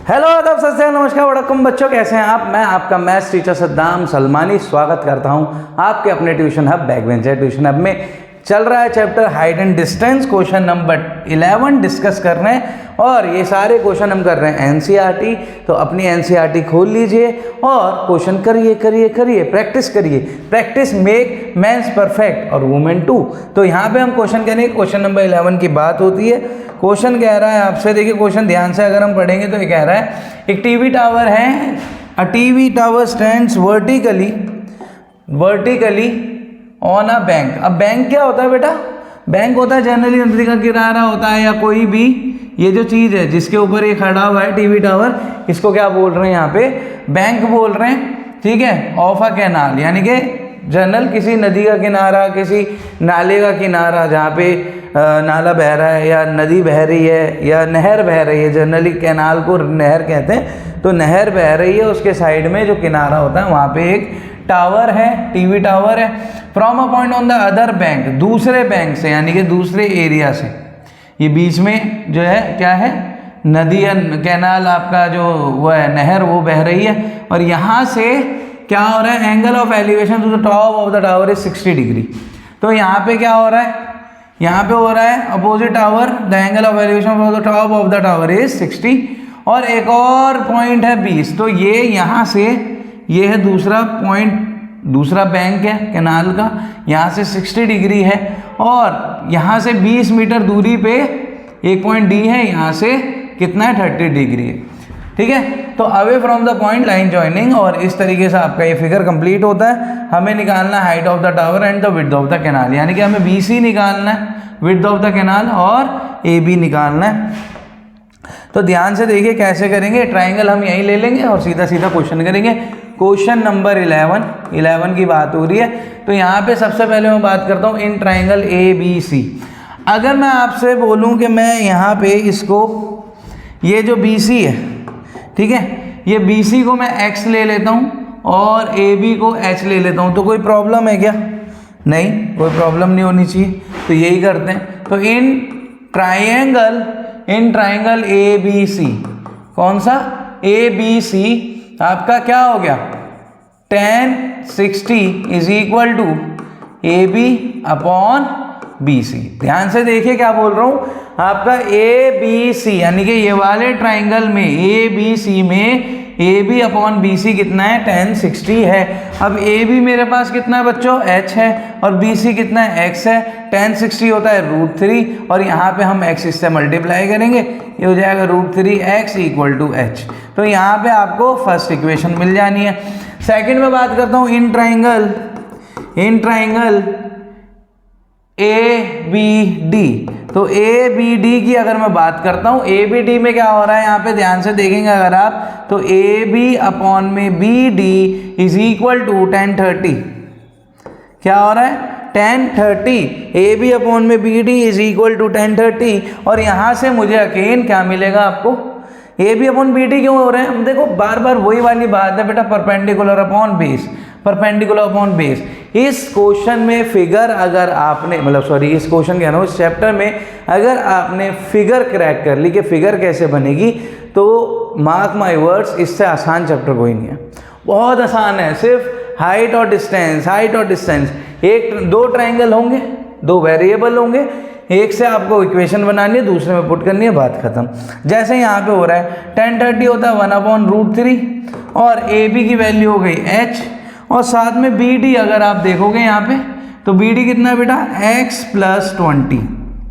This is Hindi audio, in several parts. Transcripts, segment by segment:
हेलो आदाब सत श्री अकाल नमस्कार वड़कम बच्चों, कैसे हैं आप। मैं आपका मैथ्स टीचर सद्दाम सलमानी स्वागत करता हूं आपके अपने tuition hub backbencher tuition hub में। चल रहा है chapter height and distance, question number 11 discuss कर रहे हैं और ये सारे क्वेश्चन हम कर रहे हैं एनसीईआरटी। तो अपनी एनसीईआरटी खोल लीजिए और क्वेश्चन करिए करिए करिए, प्रैक्टिस करिए। प्रैक्टिस मेक मैन्स परफेक्ट और वुमेन टू। तो यहाँ पे हम क्वेश्चन करेंगे, क्वेश्चन नंबर 11 की बात होती है। क्वेश्चन कह रहा है आपसे, देखिए क्वेश्चन ध्यान से अगर हम पढ़ेंगे तो ये कह रहा है एक टीवी टावर है, a TV tower stands vertically on a bank. अब बैंक क्या होता है बेटा? बैंक होता है जनरली नदी का किनारा होता है या कोई भी ये जो चीज़ है जिसके ऊपर ये खड़ा हुआ है टीवी टावर, इसको क्या बोल रहे हैं यहाँ पे? बैंक बोल रहे हैं, ठीक है। ऑफ अ कैनाल यानी कि जनरल किसी नदी का किनारा, किसी नाले का किनारा जहाँ पे नाला बह रहा है या नदी बह रही है या नहर बह रही है। जनरली कैनाल को नहर कहते हैं। तो नहर बह रही है, उसके साइड में जो किनारा होता है वहाँ पे एक टावर है, टीवी टावर है। From a point on the other bank, दूसरे बैंक से यानी कि दूसरे एरिया से। ये बीच में जो है क्या है? नदी या कैनाल, आपका जो वो है नहर, वो बह रही है। और यहाँ से क्या हो रहा है? Angle of elevation to the top of the tower is 60 degree. तो यहाँ पे क्या हो रहा है? यहाँ पे हो रहा है opposite tower, the angle of elevation from the top of the tower is 60। और एक और पॉइंट है 20। तो ये यहाँ से, ये है दूसरा पॉइंट, दूसरा बैंक है कैनाल का, यहाँ से 60 डिग्री है। और यहाँ से 20 मीटर दूरी पे एक पॉइंट डी है, यहाँ से कितना है? 30 डिग्री है, ठीक है। तो away from the point line joining, और इस तरीके से आपका ये फिगर कंप्लीट होता है। हमें निकालना है height of the tower and the width of the canal, यानी कि हमें BC निकालना है, विड्थ ऑफ द कैनाल, और AB निकालना है। तो ध्यान से देखिए कैसे करेंगे। ट्राइंगल हम यहीं ले लेंगे और सीधा सीधा क्वेश्चन करेंगे। क्वेश्चन नंबर 11 की बात हो रही है। तो यहाँ पे सबसे पहले मैं बात करता हूँ इन ट्राइंगल ABC। अगर मैं आपसे बोलूँ कि मैं यहाँ पे इसको, ये जो BC है, ठीक है, ये BC को मैं x ले लेता हूँ और AB को h ले लेता हूँ, तो कोई प्रॉब्लम है क्या? नहीं, कोई प्रॉब्लम नहीं होनी चाहिए। तो यही करते हैं। तो इन ट्राइंगल ABC, कौन सा? ABC आपका क्या हो गया? tan 60 is equal to AB upon BC। ध्यान से देखिए क्या बोल रहा हूँ। आपका ABC यानी कि ये वाले ट्राइंगल में ABC में AB अपॉन BC कितना है? tan 60 है। अब AB मेरे पास कितना है बच्चों? h है, और BC कितना है? x है। tan 60 होता है √3, और यहाँ पे हम x इससे मल्टीप्लाई करेंगे, ये हो जाएगा √3x इक्वल टू h। तो यहाँ पे आपको फर्स्ट इक्वेशन मिल जानी है। सेकंड में बात करता हूँ इन ट्राइंगल ABD। तो ABD की अगर मैं बात करता हूँ, ABD में क्या हो रहा है? यहाँ पे ध्यान से देखेंगे अगर आप, तो AB अपॉन में BD is equal to tan 30। क्या हो रहा है? tan 30। AB अपॉन में BD is equal to tan 30। और यहाँ से मुझे अगेन क्या मिलेगा आपको? AB अपॉन BD क्यों हो रहे हैं? हम देखो बार बार वही वाली बात है बेटा, perpendicular upon base, perpendicular upon base. इस क्वेश्चन में फिगर अगर आपने, इस क्वेश्चन कह रहा हूँ, इस चैप्टर में अगर आपने फिगर क्रैक कर ली कि फिगर कैसे बनेगी, तो मार्क माय वर्ड्स, इससे आसान चैप्टर कोई नहीं है। बहुत आसान है, सिर्फ हाइट और डिस्टेंस। दो ट्राइंगल होंगे, दो वेरिएबल होंगे, एक से आपको इक्वेशन बनानी है, दूसरे में पुट करनी है, बात खत्म। जैसे यहाँ पे हो रहा है tan 30 होता है 1/√3, और AB की वैल्यू हो गई h, और साथ में BD अगर आप देखोगे यहाँ पे, तो BD कितना है बेटा? x + 20।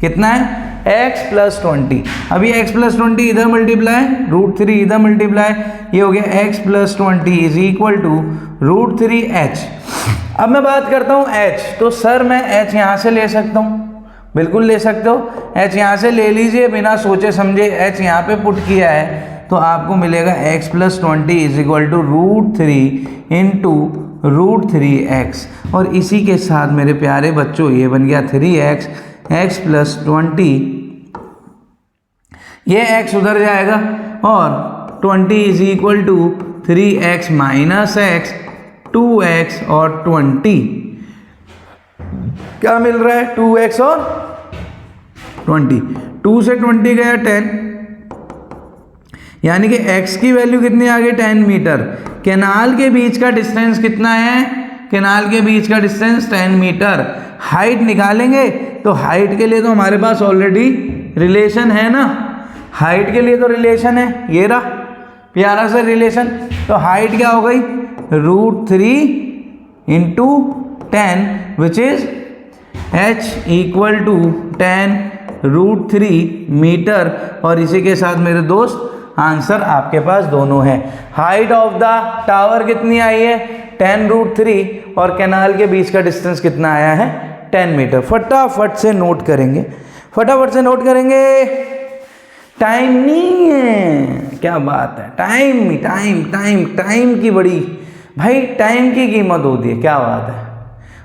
कितना है? x + 20। अभी x + 20 इधर मल्टीप्लाई, √3 इधर मल्टीप्लाई, ये हो गया x + 20 is equal to √3h। अब मैं बात करता हूँ h। तो सर मैं h यहाँ से ले सकता हूँ, बिल्कुल ले सकते हो, h यहाँ से ले लीजिए, बिना सोचे समझे h यहाँ पे पुट किया है, तो आपको मिलेगा x + 20 is equal to √3 into √3x। और इसी के साथ मेरे प्यारे बच्चों ये बन गया 3x, x + 20, ये x उधर जाएगा, और 20 is equal to 3x - x, 2x और 20। क्या मिल रहा है? 2x और 20। 2 से 20 गया 10, यानी कि x की वैल्यू कितनी आ गई 10 मीटर। कैनाल के बीच का डिस्टेंस कितना है, कैनाल के बीच का डिस्टेंस 10 मीटर। हाइट निकालेंगे तो हाइट के लिए तो हमारे पास ऑलरेडी रिलेशन है ना, हाइट के लिए तो रिलेशन है, ये रहा प्यारा सा रिलेशन। तो हाइट क्या हो गई √3 into 10 which is h equal to 10√3 metre. और इसी के साथ मेरे दोस्त आंसर आपके पास दोनों है। हाइट ऑफ द टावर कितनी आई है 10√3 और कैनाल के बीच का डिस्टेंस कितना आया है 10 मीटर। फटाफट से नोट करेंगे, फटाफट से नोट करेंगे। टाइम नहीं है, क्या बात है, टाइम टाइम टाइम टाइम की बड़ी भाई टाइम की कीमत होती है, क्या बात है।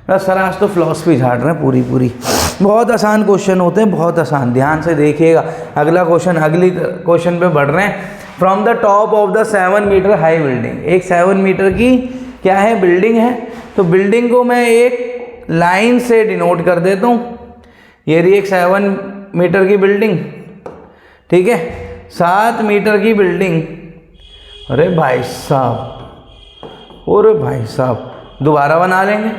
बस सर आज तो फिलॉसफी झाड़ रहे हैं पूरी पूरी। बहुत आसान क्वेश्चन होते हैं, बहुत आसान, ध्यान से देखिएगा। अगला क्वेश्चन, अगली क्वेश्चन पे बढ़ रहे हैं। From the top of the 7 metre high building, एक 7 मीटर की क्या है बिल्डिंग है। तो बिल्डिंग को मैं एक लाइन से डिनोट कर देता हूँ। ये रही एक 7 मीटर की बिल्डिंग, ठीक है, 7 मीटर की बिल्डिंग। अरे भाई साहब, अरे भाई साहब, दोबारा बना लेंगे।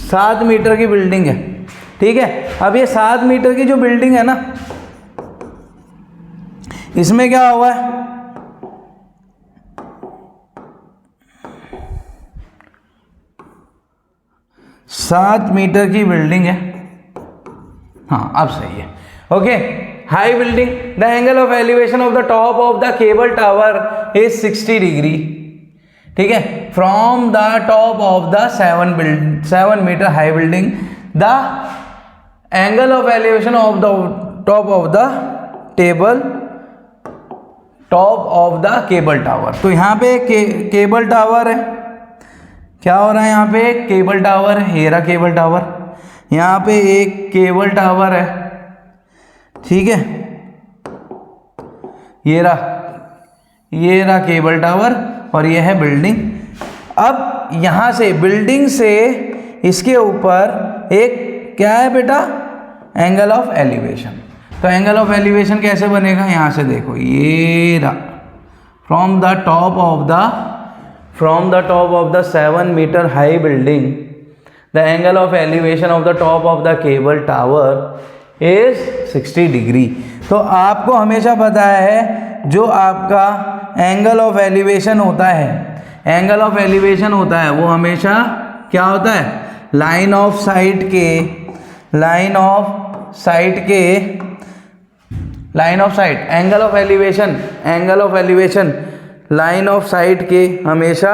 7 मीटर की बिल्डिंग है, ठीक है। अब ये 7 मीटर की जो बिल्डिंग है ना, इसमें क्या हुआ है, सात मीटर की बिल्डिंग है। हाँ अब सही है, okay. High building, the angle of elevation of the top of the cable tower is 60 degree, ठीक है। From the top of the 7 metre high building, the angle of elevation of the top of the top of the cable tower. तो यहाँ पे केबल टावर है, क्या हो रहा है यहाँ पे, केबल टावर है, ये रहा केबल टावर। यहाँ पे एक केबल टावर है, ठीक है, ये रहा केबल टावर और ये है बिल्डिंग। अब यहाँ से बिल्डिंग से इसके ऊपर एक क्या है बेटा, एंगल ऑफ एलिवेशन। तो एंगल ऑफ एलिवेशन कैसे बनेगा, यहाँ से देखो, ये रहा from the top of the 7 metre high building, the angle of elevation of the top of the cable tower is 60 degree. तो आपको हमेशा पता है जो आपका एंगल ऑफ एलिवेशन होता है, एंगल ऑफ एलिवेशन होता है वो हमेशा क्या होता है, line of site angle of elevation line of site के हमेशा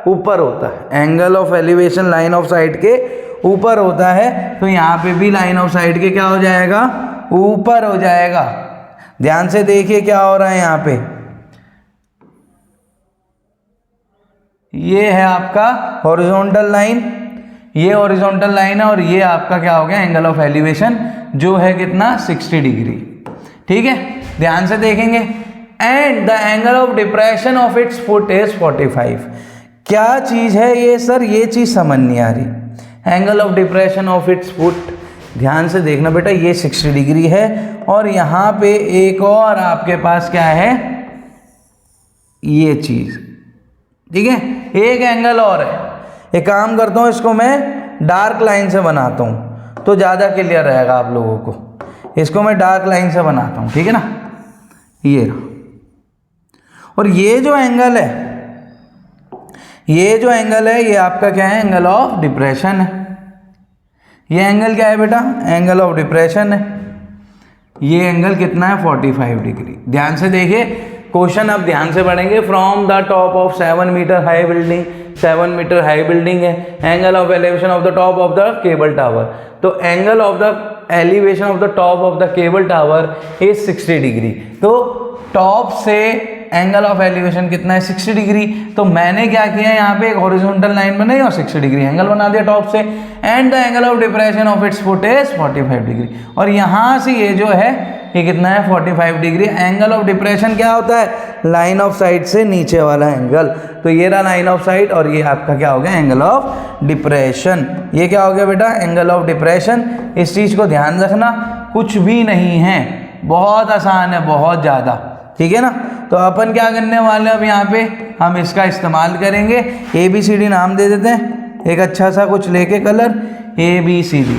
ऊपर होता है। Angle of elevation line of site के ऊपर होता है। तो यहाँ पे भी लाइन ऑफ साइट के क्या हो जाएगा, ऊपर हो जाएगा। ध्यान से देखिए क्या हो रहा है यहाँ पे, ये है आपका हॉरिजॉन्टल लाइन, ये हॉरिजॉन्टल लाइन है और ये आपका क्या हो गया, एंगल ऑफ एलिवेशन जो है कितना 60 डिग्री, ठीक है। ध्यान से देखेंगे। And the angle of depression of its foot is 45। क्या चीज है ये सर, ये चीज समझ नहीं आ रही। Angle of depression of its foot, ध्यान से देखना बेटा, ये 60 डिग्री है और यहाँ पे एक और आपके पास क्या है, ये चीज, ठीक है, एक एंगल और है। एक काम करता हूँ, इसको मैं डार्क लाइन से बनाता हूँ तो ज़्यादा क्लियर रहेगा आप लोगों को। इसको मैं डार्क लाइन से बनाता हूँ, ठीक है ना, ये रहा। और ये जो एंगल है, ये आपका क्या है, एंगल ऑफ डिप्रेशन है। ये एंगल क्या है बेटा, एंगल ऑफ डिप्रेशन है। ये एंगल कितना है, 45 डिग्री। ध्यान से देखिए क्वेश्चन, अब ध्यान से पढ़ेंगे। From the top of 7 metre high building, 7 metre high building है, angle of elevation of the top of the cable tower. तो angle of the elevation of the top of the cable tower is 60 degree. तो टॉप से एंगल ऑफ एलिवेशन कितना है, 60 डिग्री। तो मैंने क्या किया, यहाँ पे एक हॉरिजॉन्टल लाइन बनाई और 60 डिग्री एंगल बना दिया टॉप से। And the angle of depression of its foot is 45 degree. और यहाँ से ये जो है ये कितना है, 45 डिग्री। एंगल ऑफ डिप्रेशन क्या होता है, लाइन ऑफ साइट से नीचे वाला एंगल। तो ये रहा लाइन ऑफ साइट और ये आपका क्या हो गया, एंगल ऑफ डिप्रेशन। ये क्या हो गया बेटा, एंगल ऑफ डिप्रेशन। इस चीज़ को ध्यान रखना, कुछ भी नहीं है, बहुत आसान है, बहुत ज़्यादा। ठीक है ना। तो अपन क्या करने वाले हैं अब यहाँ पे, हम इसका इस्तेमाल करेंगे। ABCD नाम दे देते हैं एक अच्छा सा कुछ लेके कलर, ABCD,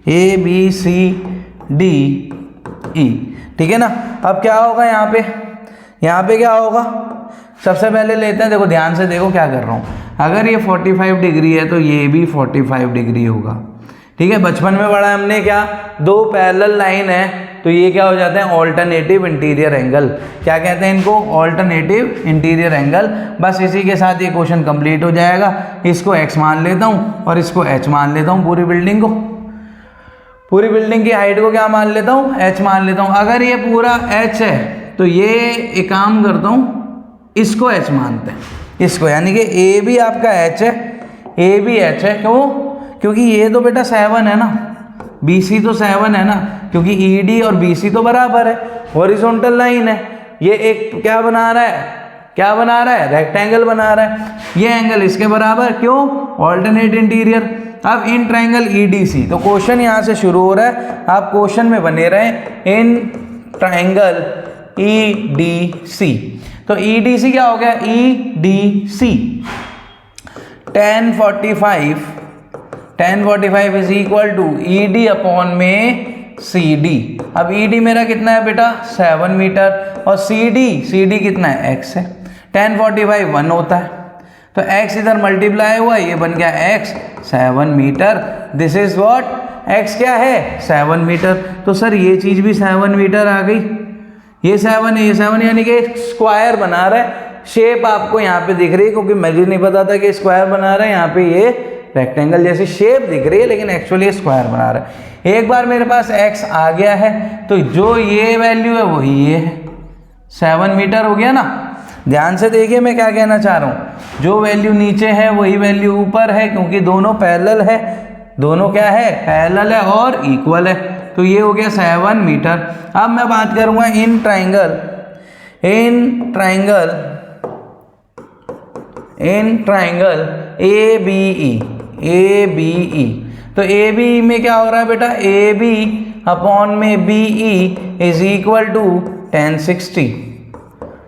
ABCD, ठीक है ना। अब क्या होगा यहाँ पे क्या होगा, सबसे पहले लेते हैं, देखो ध्यान से देखो क्या कर रहा हूँ। अगर ये 45 डिग्री है तो ये भी 45 डिग्री होगा, ठीक है। बचपन में पढ़ा हमने क्या, दो पैरेलल लाइन है तो ये क्या हो जाते हैं, ऑल्टरनेटिव इंटीरियर एंगल। क्या कहते हैं इनको, ऑल्टरनेटिव इंटीरियर एंगल। बस इसी के साथ ये क्वेश्चन कंप्लीट हो जाएगा। इसको x मान लेता हूँ और इसको h मान लेता हूँ, पूरी बिल्डिंग की हाइट को क्या मान लेता हूँ, h मान लेता हूँ। अगर ये पूरा h है तो ये एक काम करता हूँ, इसको h मानते हैं, इसको, यानी कि A भी आपका h है, A भी h है। क्योंकि ये तो बेटा 7 है ना, BC तो 7 है ना, क्योंकि ED और BC तो बराबर है, हॉरिजॉन्टल लाइन है। ये एक क्या बना रहा है, रेक्टेंगल बना रहा है। ये एंगल इसके बराबर, क्यों, ऑल्टरनेट इंटीरियर। अब इन ट्राइंगल EDC, तो क्वेश्चन यहाँ से शुरू हो रहा है, आप क्वेश्चन में बने रहें। इन ट्राइंगल EDC, तो EDC क्या हो गया, EDC tan 45 is equal to ED upon में CD। अब ED मेरा कितना है बेटा, 7 मीटर, और CD कितना है, x है। tan 45 1 होता है, तो x इधर मल्टीप्लाई हुआ, ये बन गया x 7 metre. This is what, x क्या है, 7 मीटर। तो सर ये चीज भी 7 मीटर आ गई, ये 7 है, ये 7, यानी कि स्क्वायर बना रहा है। शेप आपको यहाँ पे दिख रही है, क्योंकि मुझे नहीं पता था कि स्क्वायर बना रहा है, यहाँ पे ये रेक्टेंगल जैसी शेप दिख रही है, लेकिन एक्चुअली स्क्वायर बना रहा है। एक बार मेरे पास x आ गया है तो जो ये वैल्यू है वही ये है, 7 मीटर हो गया ना। ध्यान से देखिए मैं क्या कहना चाह रहा हूँ, जो वैल्यू नीचे है वही वैल्यू ऊपर है, क्योंकि दोनों पैरेलल है, दोनों क्या है, पैरेलल है और इक्वल है। तो ये हो गया 7 मीटर। अब मैं बात करूँगा इन ट्राइंगल ABE। तो ABE में क्या हो रहा है बेटा, AB अपॉन में BE is equal to tan 60।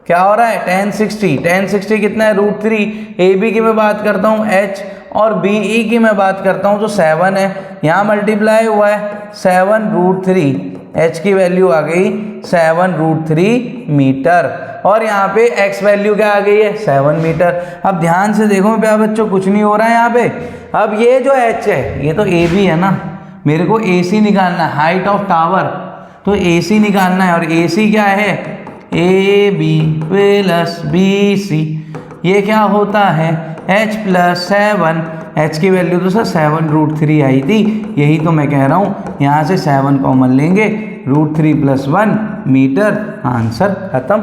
क्या हो रहा है, tan 60 कितना है, √3। AB की मैं बात करता हूँ h, और BE की मैं बात करता हूँ तो 7 है, यहाँ मल्टीप्लाई हुआ है 7√3, h की वैल्यू आ गई 7√3 मीटर, और यहाँ पे x वैल्यू क्या आ गई है, 7 मीटर। अब ध्यान से देखो प्यारे बच्चों, कुछ नहीं हो रहा है यहाँ पे। अब ये जो h है, ये तो AB है ना, मेरे को AC निकालना है, हाइट ऑफ टावर, तो AC निकालना है, और AC क्या है, AB प्लस BC, ये क्या होता है, h प्लस 7। h की वैल्यू तो सर 7√3 आई थी, यही तो मैं कह रहा हूँ, यहाँ से 7 कॉमन लेंगे, √3 + 1 मीटर, आंसर खत्म।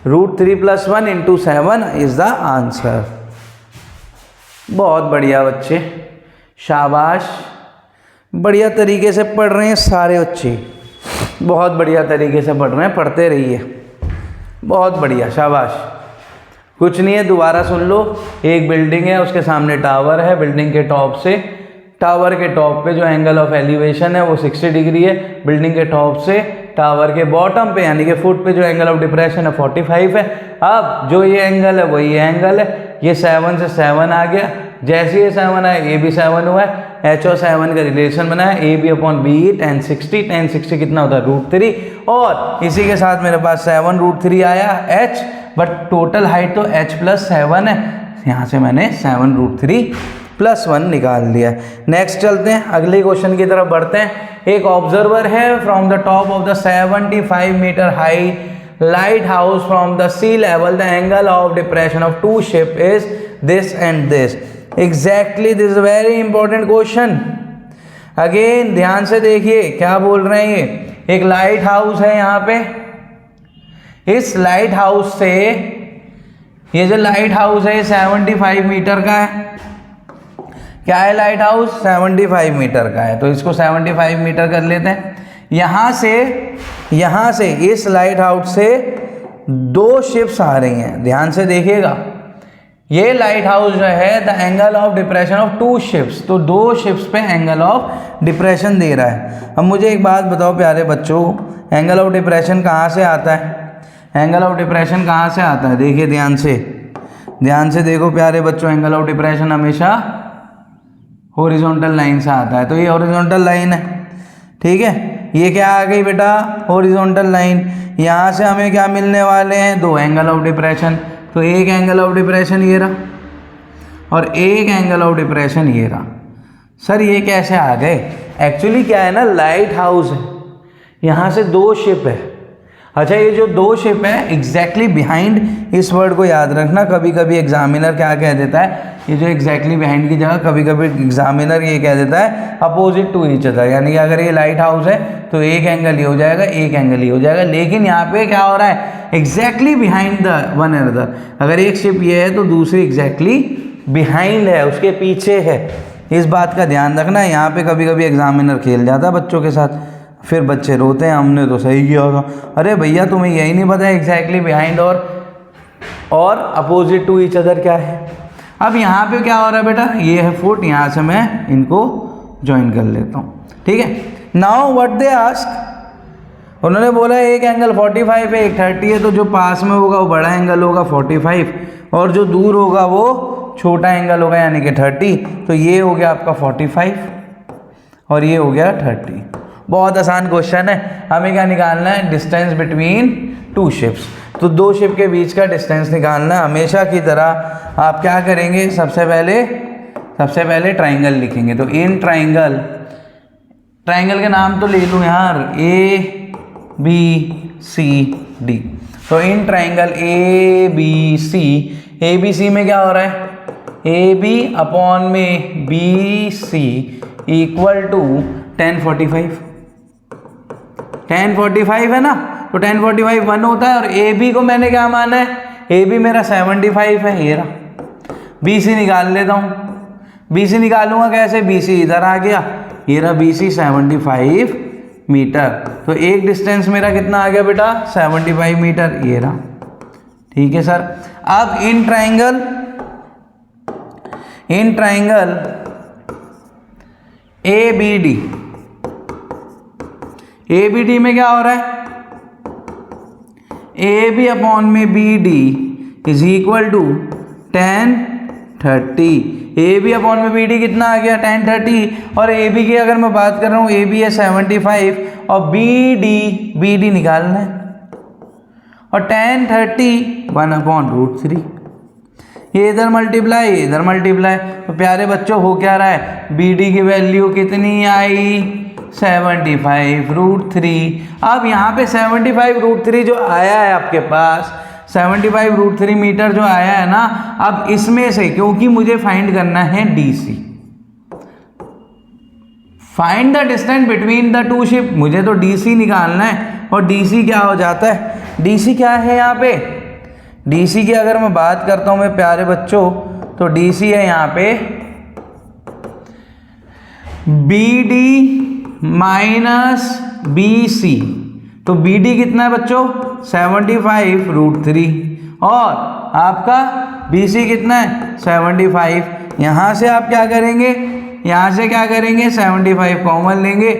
√3 + 1 × 7 इज द आंसर। बहुत बढ़िया बच्चे, शाबाश, बढ़िया तरीके से पढ़ रहे हैं सारे बच्चे, बहुत बढ़िया तरीके से पढ़ रहे हैं, पढ़ते रहिए, बहुत बढ़िया, शाबाश। कुछ नहीं है, दोबारा सुन लो। एक बिल्डिंग है, उसके सामने टावर है, बिल्डिंग के टॉप से, टावर के टॉप पे जो एंगल ऑफ एलिवेशन है वो 60 डिग्री है, बिल्डिंग के टॉप से टावर के बॉटम पे यानी कि फुट पे जो एंगल ऑफ डिप्रेशन है 45 है। अब जो ये एंगल है वही ये एंगल है, ये 7 से 7 आ गया, जैसे ये 7 आया ये भी 7 हुआ है, h और 7 का रिलेशन बनाया, AB अपॉन BE tan 60 कितना होता है, √3, और इसी के साथ मेरे पास 7√3 आया h, बट टोटल हाइट तो h + 7 है, यहाँ से मैंने 7√3 + 1 निकाल दिया। नेक्स्ट चलते हैं, अगले क्वेश्चन की तरफ बढ़ते हैं। एक ऑब्जर्वर है from the top of the 75 metre high lighthouse from the sea level, the angle of depression of 2 ship is this and this. Exactly, this is very important question. Again ध्यान से देखिए क्या बोल रहे हैं, ये एक लाइट हाउस है यहाँ पे, इस लाइट हाउस से, ये जो लाइट हाउस है 75 मीटर का है, क्या है, लाइट हाउस 75 मीटर का है, तो इसको 75 मीटर कर लेते हैं। यहाँ से इस लाइट हाउस से 2 शिप्स आ रही हैं, ध्यान से देखिएगा, ये लाइट हाउस जो है the angle of depression of 2 ships, तो 2 शिप्स पे एंगल ऑफ डिप्रेशन दे रहा है। अब मुझे एक बात बताओ प्यारे बच्चों, एंगल ऑफ डिप्रेशन कहाँ से आता है? एंगल ऑफ डिप्रेशन कहाँ से आता है? देखिए ध्यान से देखो प्यारे बच्चों, एंगल ऑफ डिप्रेशन हमेशा हॉरिजॉन्टल लाइन से आता है। तो ये हॉरिजॉन्टल लाइन है, ठीक है। ये क्या आ गई बेटा? Horizontal line. यहाँ से हमें क्या मिलने वाले हैं? 2 एंगल ऑफ डिप्रेशन। तो एक एंगल ऑफ डिप्रेशन ये रहा और एक एंगल ऑफ डिप्रेशन ये रहा। सर ये कैसे आ गए? एक्चुअली क्या है ना, लाइट हाउस है, यहाँ से 2 शिप है। अच्छा, ये जो 2 शिप है एग्जैक्टली बिहाइंड, इस वर्ड को याद रखना। कभी कभी एग्जामिनर क्या कह देता है, ये जो एग्जैक्टली बिहाइंड की जगह कभी कभी एग्जामिनर ये कह देता है अपोजिट टू ईच अदर, यानी कि अगर ये लाइट हाउस है तो एक एंगल ये हो जाएगा, एक एंगल ये हो जाएगा। लेकिन यहाँ पे क्या हो रहा है? Exactly behind the one another. अगर एक शिप ये है तो दूसरी एग्जैक्टली बिहाइंड है, उसके पीछे है। इस बात का ध्यान रखना। यहाँ पे कभी कभी एग्जामिनर खेल जाता है बच्चों के साथ, फिर बच्चे रोते हैं हमने तो सही किया होगा। अरे भैया तुम्हें यही नहीं पता एग्जैक्टली बिहाइंड और अपोजिट टू ईच अदर क्या है। अब यहाँ पे क्या हो रहा है बेटा? ये है फुट, यहाँ से मैं इनको ज्वाइन कर लेता हूँ, ठीक है। नाउ व्हाट दे आस्क, उन्होंने बोला एक एंगल 45 है, एक 30 है, तो जो पास में होगा वो बड़ा एंगल होगा 45 और जो दूर होगा वो छोटा एंगल होगा यानी कि 30। तो ये हो गया आपका 45 और ये हो गया 30। बहुत आसान क्वेश्चन है। हमें क्या निकालना है? Distance between 2 ships. तो 2 शिप के बीच का डिस्टेंस निकालना है। हमेशा की तरह आप क्या करेंगे? सबसे पहले ट्राइंगल लिखेंगे। तो इन ट्राइंगल के नाम तो ले लूँ यार, ABCD। तो इन ट्राइंगल ABC में क्या हो रहा है? AB अपॉन में BC इक्वल टू 1045 है ना। तो 1045 1 होता है और AB को मैंने क्या माना है? AB मेरा 75 है, ये रहा। BC निकाल लेता हूँ। BC निकालूंगा कैसे? BC इधर आ गया, ये रहा BC 75 मीटर। तो एक डिस्टेंस मेरा कितना आ गया बेटा? 75 मीटर, ये रहा, ठीक है सर। अब इन ट्राइंगल ABD में क्या हो रहा है? AB अपॉन में BD is equal to 1030। AB upon में BD कितना आ गया? 1030। और AB की अगर मैं बात कर रहा हूँ, AB है 75 और BD निकालना है और 1030 1/√3। ये इधर मल्टीप्लाई, ये इधर मल्टीप्लाई। तो प्यारे बच्चों हो क्या रहा है? BD की वैल्यू कितनी आई? 75√3। अब यहाँ पे 75√3 जो आया है आपके पास, 75√3 मीटर जो आया है ना, अब इसमें से क्योंकि मुझे फाइंड करना है DC, find the distance between the 2 ship, मुझे तो DC निकालना है। और DC क्या हो जाता है? DC क्या है यहाँ पे? DC की अगर मैं बात करता हूँ मैं प्यारे बच्चों, तो DC है यहाँ पे BD माइनस BC। तो BD कितना है बच्चों? 75√3 और आपका BC कितना है? 75। यहाँ से आप क्या करेंगे? 75 कॉमन लेंगे,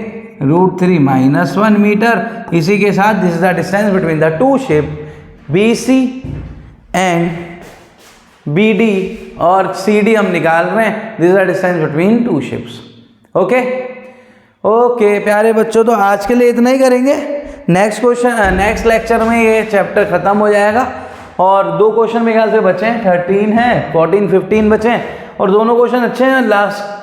√3 - 1 मीटर। इसी के साथ this is the distance between the 2 ship BC and BD और CD हम निकाल रहे हैं। This is the distance between 2 ships. Okay प्यारे बच्चों, तो आज के लिए इतना ही करेंगे। नेक्स्ट लेक्चर में ये चैप्टर खत्म हो जाएगा और 2 क्वेश्चन मेरे ख्याल से बचे हैं, 13 है, 14 15 बचे हैं और दोनों क्वेश्चन अच्छे हैं।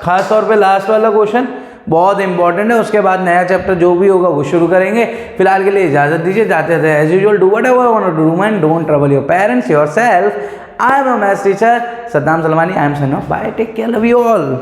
खास तौर पे लास्ट वाला क्वेश्चन बहुत इंपॉर्टेंट है। उसके बाद नया चैप्टर जो भी होगा वो शुरू करेंगे। फिलहाल के लिए इजाजत दीजिए, जाते थे as usual do whatever you want to do and don't trouble your parents yourself. I am a maths teacher Saddam Salmani. I am signing off, bye, take care, love you all.